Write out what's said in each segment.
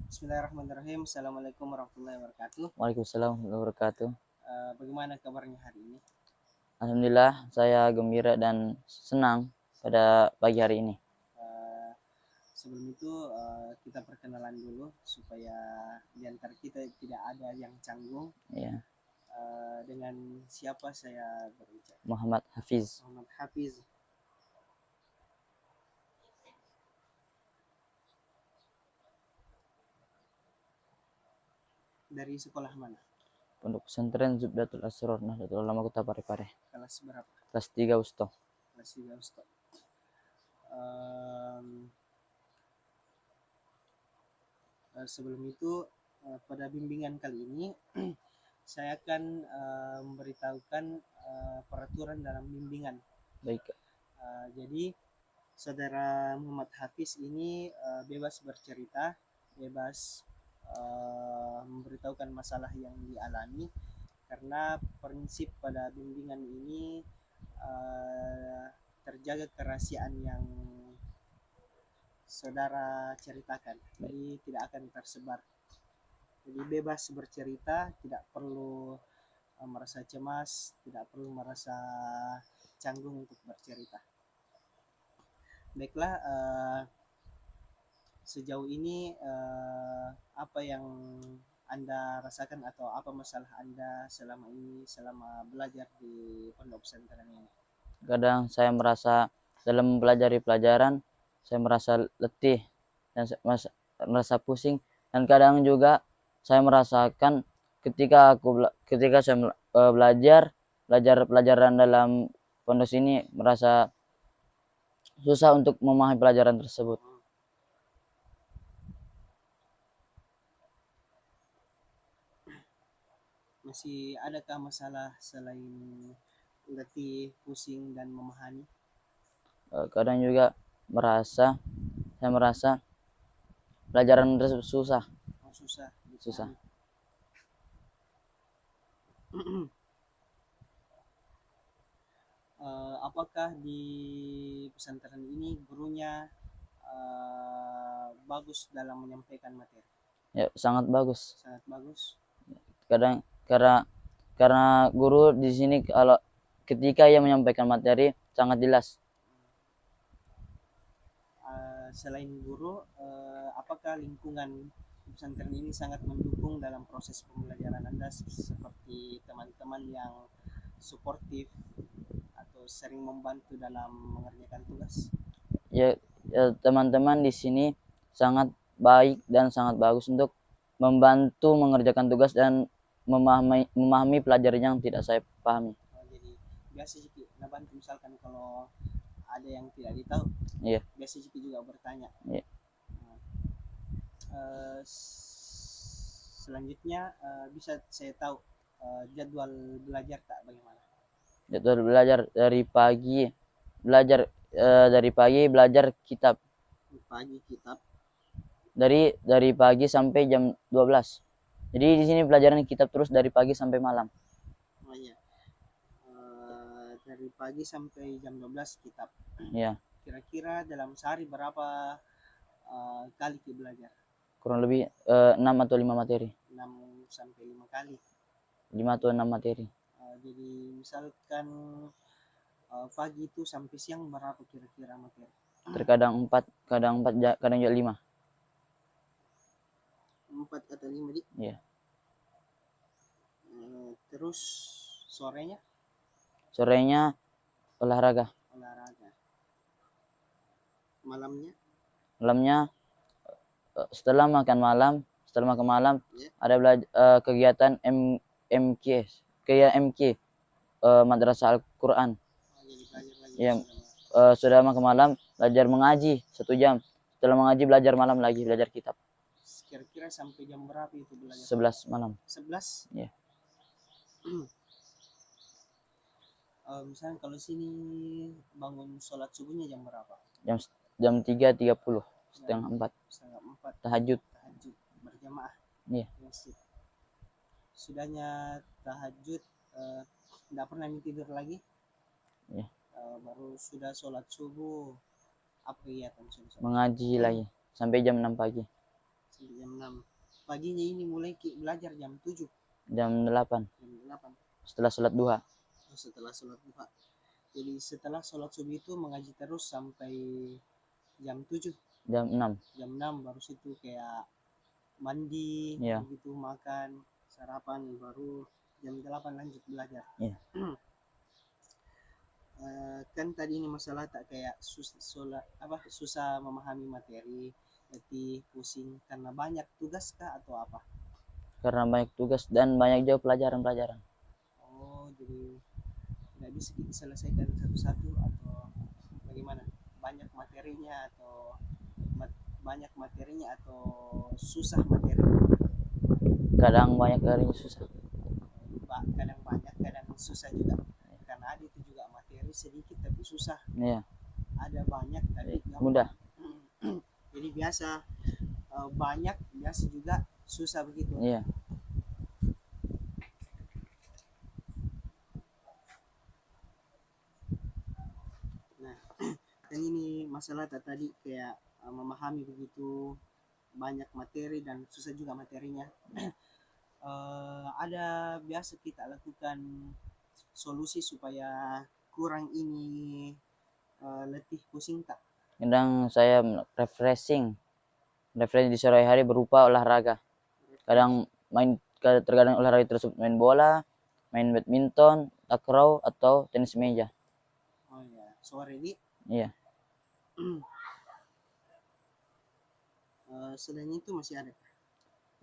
Bismillahirrahmanirrahim. Assalamualaikum warahmatullahi wabarakatuh. Waalaikumsalam warahmatullahi wabarakatuh. Bagaimana kabarnya hari ini? Alhamdulillah, saya gembira dan senang pada pagi hari ini. Uh, Sebelum itu kita perkenalan dulu supaya di antara kita tidak ada yang canggung. Ya, Dengan siapa saya berbicara? Muhammad Hafiz. Muhammad Hafiz. Dari sekolah mana? Pondok Pesantren Zubdatul Asror Nahdlatul Ulama Kota Parepare. Kelas berapa? Kelas 3 Ustaz. Kelas 3 Ustaz. Sebelum itu pada bimbingan kali ini saya akan memberitahukan peraturan dalam bimbingan. Baik. Jadi saudara Muhammad Hafiz ini bebas bercerita, bebas memberitahukan masalah yang dialami, karena prinsip pada bimbingan ini terjaga kerahasiaan yang saudara ceritakan, jadi tidak akan tersebar. Jadi bebas bercerita, tidak perlu merasa cemas, tidak perlu merasa canggung untuk bercerita. Baiklah, sejauh ini apa yang Anda rasakan atau apa masalah Anda selama ini, selama belajar di pondok pesantren ini? Kadang saya merasa dalam mempelajari pelajaran, saya merasa letih dan merasa pusing, dan kadang juga saya merasakan ketika saya belajar pelajaran dalam pondok ini merasa susah untuk memahami pelajaran tersebut. Masih adakah masalah selain letih, pusing, dan memahami? Kadang juga saya merasa pelajaran tersebut susah. Susah. Apakah di pesantren ini gurunya bagus dalam menyampaikan materi? Ya, sangat bagus. Sangat bagus. Kadang karena guru di sini kalau ketika ia menyampaikan materi sangat jelas. Selain guru, apakah lingkungan pesantren ini sangat mendukung dalam proses pembelajaran Anda, seperti teman-teman yang suportif atau sering membantu dalam mengerjakan tugas? Ya, teman-teman di sini sangat baik dan sangat bagus untuk membantu mengerjakan tugas dan memahami pelajaran yang tidak saya pahami. Jadi biasa sih bantu, misalkan kalau ada yang tidak ditahu, iya, biasa sih juga bertanya. Iya. Selanjutnya bisa saya tahu jadwal belajar tak bagaimana? Jadwal belajar dari pagi belajar kitab. Dari pagi sampai jam 12. Jadi di sini pelajaran kitab terus dari pagi sampai malam. Oh iya. Dari pagi sampai jam 12 kitab. Iya. Kira-kira dalam sehari berapa kali kita belajar? Kurang lebih 6 atau 5 materi. 6 sampai 5 kali. 5 atau 6 materi. Jadi misalkan pagi itu sampai siang berapa kira-kira materi? Terkadang 4, kadang juga 5. 4 atau 5 dik? Iya. Terus sorenya? Sorenya olahraga. Malamnya? Malamnya setelah makan malam yeah, ada kegiatan MK Madrasah Al-Quran. Yang sudah makan malam belajar mengaji 1 jam. Setelah mengaji belajar malam lagi, belajar kitab. Kira-kira sampai jam berapa itu belajar? 11 malam. 11? Iya. Misalnya kalau sini bangun sholat subuhnya jam berapa? Jam 3.30, setengah 4. Tahajud berjamaah. Iya. Sudahnya tahajud tidak pernah tidur lagi? Iya. Baru sudah sholat subuh apa kegiatan? Mengaji lagi sampai jam 6 pagi. Sampai jam 6. paginya ini mulai belajar jam 7, jam 8 jam 8 setelah sholat duha. setelah sholat duha. Jadi setelah sholat subuh itu mengaji terus sampai jam 7, Jam 6. jam 6 baru situ kayak mandi, Iya. begitu makan, sarapan, baru jam 8 lanjut belajar. Iya. Kan tadi ini masalah tak kayak susah memahami materi, letih, pusing karena banyak tugas kah atau apa? Karena banyak tugas dan banyak juga pelajaran-pelajaran. Oh, jadi tidak bisa kita selesaikan satu-satu atau bagaimana? Banyak materinya atau banyak materinya atau susah materi? Kadang banyak, kadang susah. Kadang banyak, kadang susah juga. Karena ada itu juga materi sedikit tapi susah. Iya. Ada banyak tapi Mudah. Jadi biasa banyak, biasa juga susah begitu. Iya. Nah, dan ini masalah tadi kayak memahami begitu banyak materi dan susah juga materinya. Ada biasa kita lakukan solusi supaya kurang ini letih pusing tak? Kadang saya refreshing di sore hari berupa olahraga. Kadang terkadang olahraga tersebut main bola, main badminton, takraw atau tenis meja. Oh ya, sore ini. Iya. Selain itu masih ada.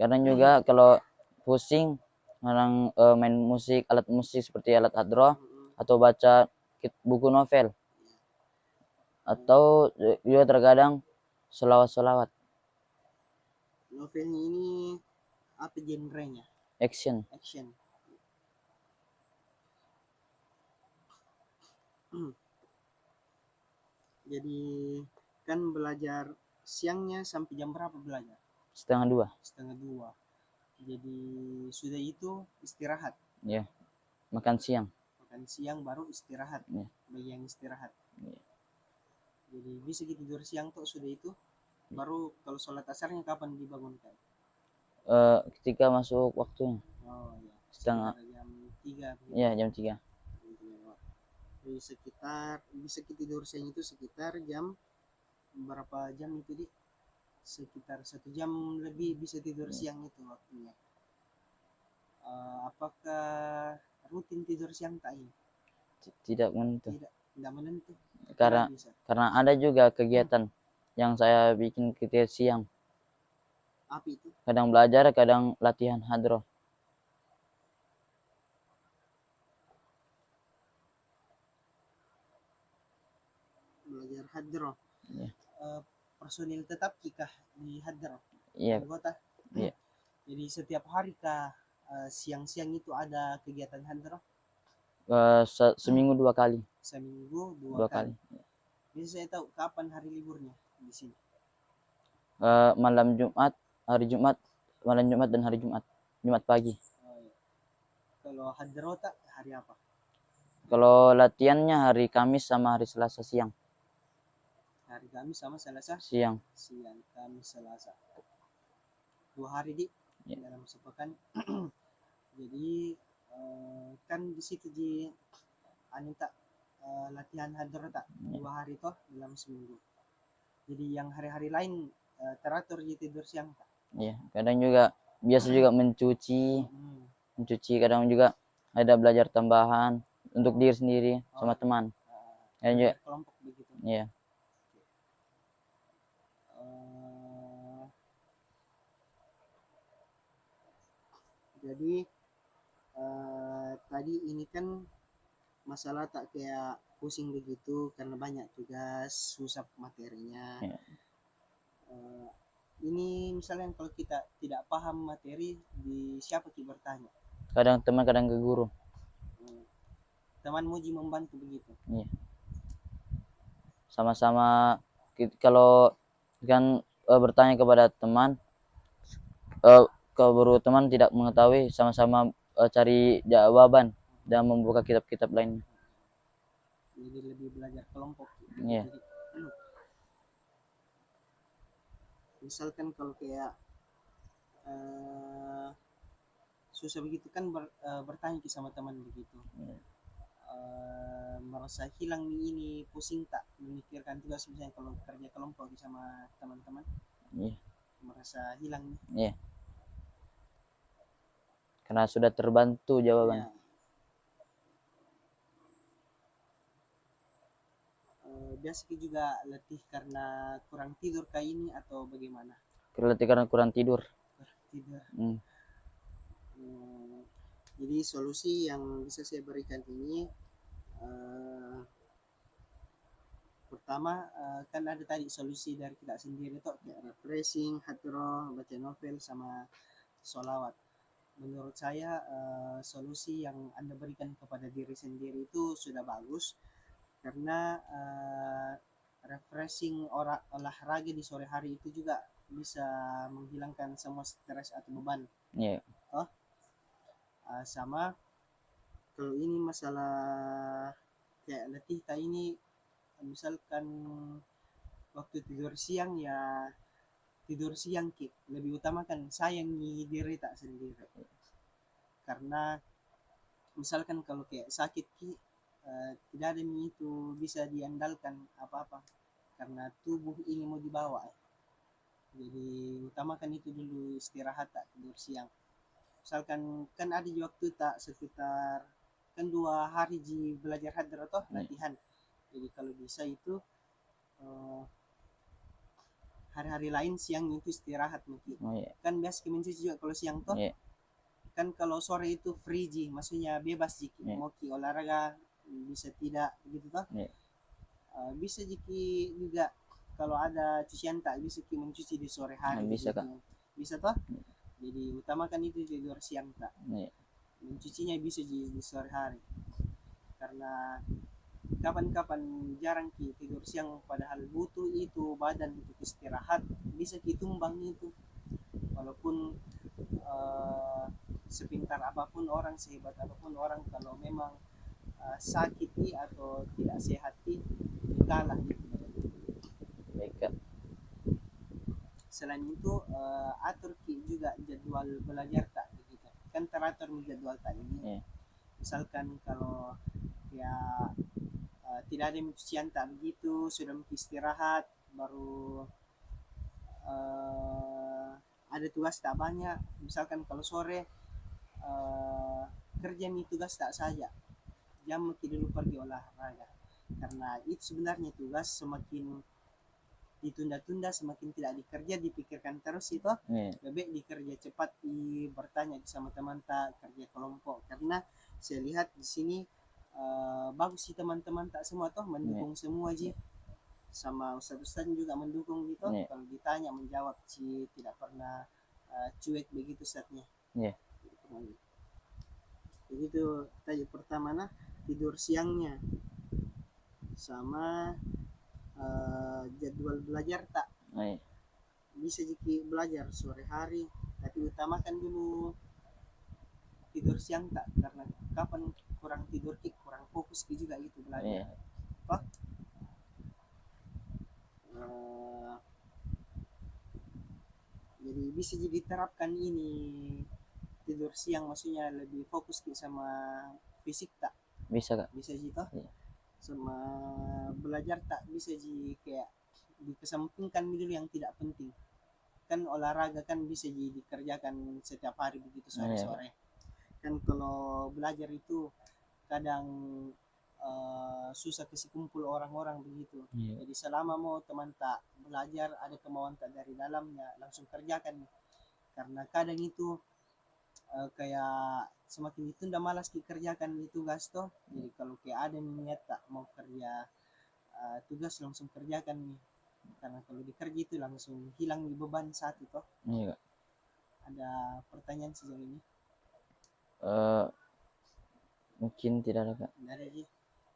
Kadang juga kalau pusing, kadang main musik, alat musik seperti alat hadroh atau baca buku novel. Atau juga terkadang solawat-solawat. Novelnya ini apa genrenya? Action. Action. Jadi kan belajar siangnya sampai jam berapa belajar? 1:30. 1:30. Jadi sudah itu istirahat. Ya, makan siang. Makan siang baru istirahat. Ya. Bagi yang istirahat. Ya. Jadi bisa kita tidur siang tuh sudah itu. Baru kalau sholat asarnya kapan dibangunkan? Ketika masuk waktunya. Oh ya. Setengah. Jam 3. Iya, jam 3. Jadi sekitar bisa kita tidur siang itu sekitar jam berapa jam itu di? Sekitar 1 jam lebih bisa tidur siang itu waktunya. Apakah rutin tidur siang tak ini? Tidak menentu. Tidak menentu. Karena ada juga kegiatan yang saya bikin ketika siang. Apa itu? Kadang belajar, kadang latihan hadroh. Belajar hadroh. Iya. Personil tetap kikah di hadroh? Iya. Anggota? Iya. Jadi setiap hari kah siang-siang itu ada kegiatan hadroh? Seminggu 2 kali. Seminggu 2 2 kali. kali. Bisa saya tahu kapan hari liburnya di sini? Malam Jumat, hari Jumat, malam Jumat dan hari Jumat. Jumat pagi. Oh, iya. Kalau hadroh tak hari apa? Kalau latihannya hari Kamis sama hari Selasa siang. Hari Kamis sama Selasa siang. Kamis, Selasa. 2 hari di dalam sepekan. Jadi kan di situ di tak latihan hadroh tak 2 hari toh dalam seminggu. Jadi yang hari-hari lain teratur di tidur siang tak? Iya, kadang juga biasa juga mencuci, kadang juga ada belajar tambahan untuk diri sendiri sama teman. Dan juga kelompok begitu. Iya. Jadi tadi ini kan masalah tak kayak pusing begitu karena banyak tugas, susah materinya. Iya. Ini misalnya kalau kita tidak paham materi, di siapa kita bertanya? Kadang teman, kadang ke guru. Teman muji membantu begitu? Iya. Sama-sama kalau kan bertanya kepada teman, kalau teman tidak mengetahui, sama-sama cari jawaban dan membuka kitab-kitab lain. Jadi lebih belajar kelompok. Iya. Misalkan kalau kayak eh, susah begitu kan bertanya ke sama teman begitu. Iya. Merasa hilang nih ini, pusing tak memikirkan tugas misalnya kalau kerja kelompok sama teman-teman, Iya. merasa hilang nih. Iya. Karena sudah terbantu jawaban. Ya, biasa juga letih karena kurang tidur kayak ini atau bagaimana? Berarti karena kurang tidur. Kurang tidur. Hmm. Jadi solusi yang bisa saya berikan ini, pertama kan ada tadi solusi dari kita sendiri tuh kayak refreshing, hadroh, baca novel sama sholawat. Menurut saya solusi yang Anda berikan kepada diri sendiri itu sudah bagus karena refreshing olahraga di sore hari itu juga bisa menghilangkan semua stres atau beban. Iya. Oh, sama kalau ini masalah kayak letih ini, misalkan waktu tidur siang ya tidur siang ki lebih utamakan sayangi diri tak sendiri, karena misalkan kalau kayak sakit ki tidak ada nih itu bisa diandalkan apa-apa karena tubuh ini mau dibawa, jadi utamakan itu dulu istirahat tak tidur siang. Misalkan kan ada di waktu tak sekitar kan 2 hari di belajar hadar atau latihan, jadi kalau bisa itu eh, hari-hari lain siang itu istirahat mungkin. Oh, iya. Kan biasa mencuci juga kalau siang toh. Iya. Kan kalau sore itu free ji, maksudnya bebas ji, Iya. mau ki olahraga bisa tidak begitu toh. Iya. Bisa jiki juga kalau ada cucian tak bisa ki mencuci di sore hari Bisa, begitu. Kak. Bisa toh. Jadi utamakan itu tidur siang tak. Iya. Mencucinya bisa di sore hari. Karena kapan-kapan jarang ki tidur siang padahal butuh itu badan untuk istirahat, bisa ki tumbang itu walaupun sepintar apapun orang, sehebat apapun orang, kalau memang sakit atau tidak sehat kalah gitu. Baik, Kak. Selain itu atur ki juga jadwal belajar tak begitu kan teratur jadwal tak ini. Iya. Misalkan kalau ya tidak ada cucian tak begitu, sudah istirahat baru ada tugas tak banyak, misalkan kalau sore kerja nih tugas tak saja, jam dulu pergi olahraga, karena itu sebenarnya tugas semakin ditunda-tunda semakin tidak dikerja dipikirkan terus itu, lebih dikerja cepat, bertanya sama teman tak kerja kelompok, karena saya lihat di sini bagus sih teman-teman tak semua toh mendukung semua sih, sama ustadz-ustadz juga mendukung gitu. Kalau ditanya menjawab sih tidak pernah cuek begitu ustadznya. Begitu tadi pertama nah tidur siangnya sama jadwal belajar tak bisa jiki belajar sore hari tapi utamakan dulu tidur siang tak, karena kapan kurang tidur kurang fokus juga gitu belajar. Apa? Jadi bisa jadi terapkan ini tidur siang, maksudnya lebih fokus sama fisik tak? Bisa, Kak. Bisa gitu. Sama belajar tak bisa kayak dikesampingkan dulu yang tidak penting. Kan olahraga kan bisa dikerjakan setiap hari begitu sore-sore. Kan kalau belajar itu kadang susah kasih kumpul orang-orang begitu. Jadi selama mau teman tak belajar ada kemauan tak dari dalamnya langsung kerjakan, karena kadang itu kayak semakin ditunda malas dikerjakan di tugas toh. Jadi kalau kayak ada niat tak mau kerja tugas langsung kerjakan nih, karena kalau dikerja itu langsung hilang nih beban satu toh. Ada pertanyaan sejauh ini? Mungkin tidak ada, Kak. Tidak ada sih,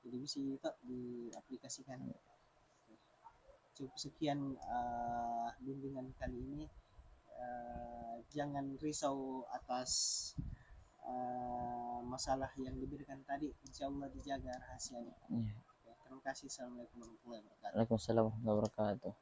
jadi bisa itu diaplikasikan. Cukup sekian bimbingan kali ini. Jangan risau atas masalah yang diberikan tadi, insya Allah dijaga rahasianya. Terima kasih. Assalamualaikum warahmatullahi wabarakatuh. Waalaikumsalam warahmatullahi wabarakatuh.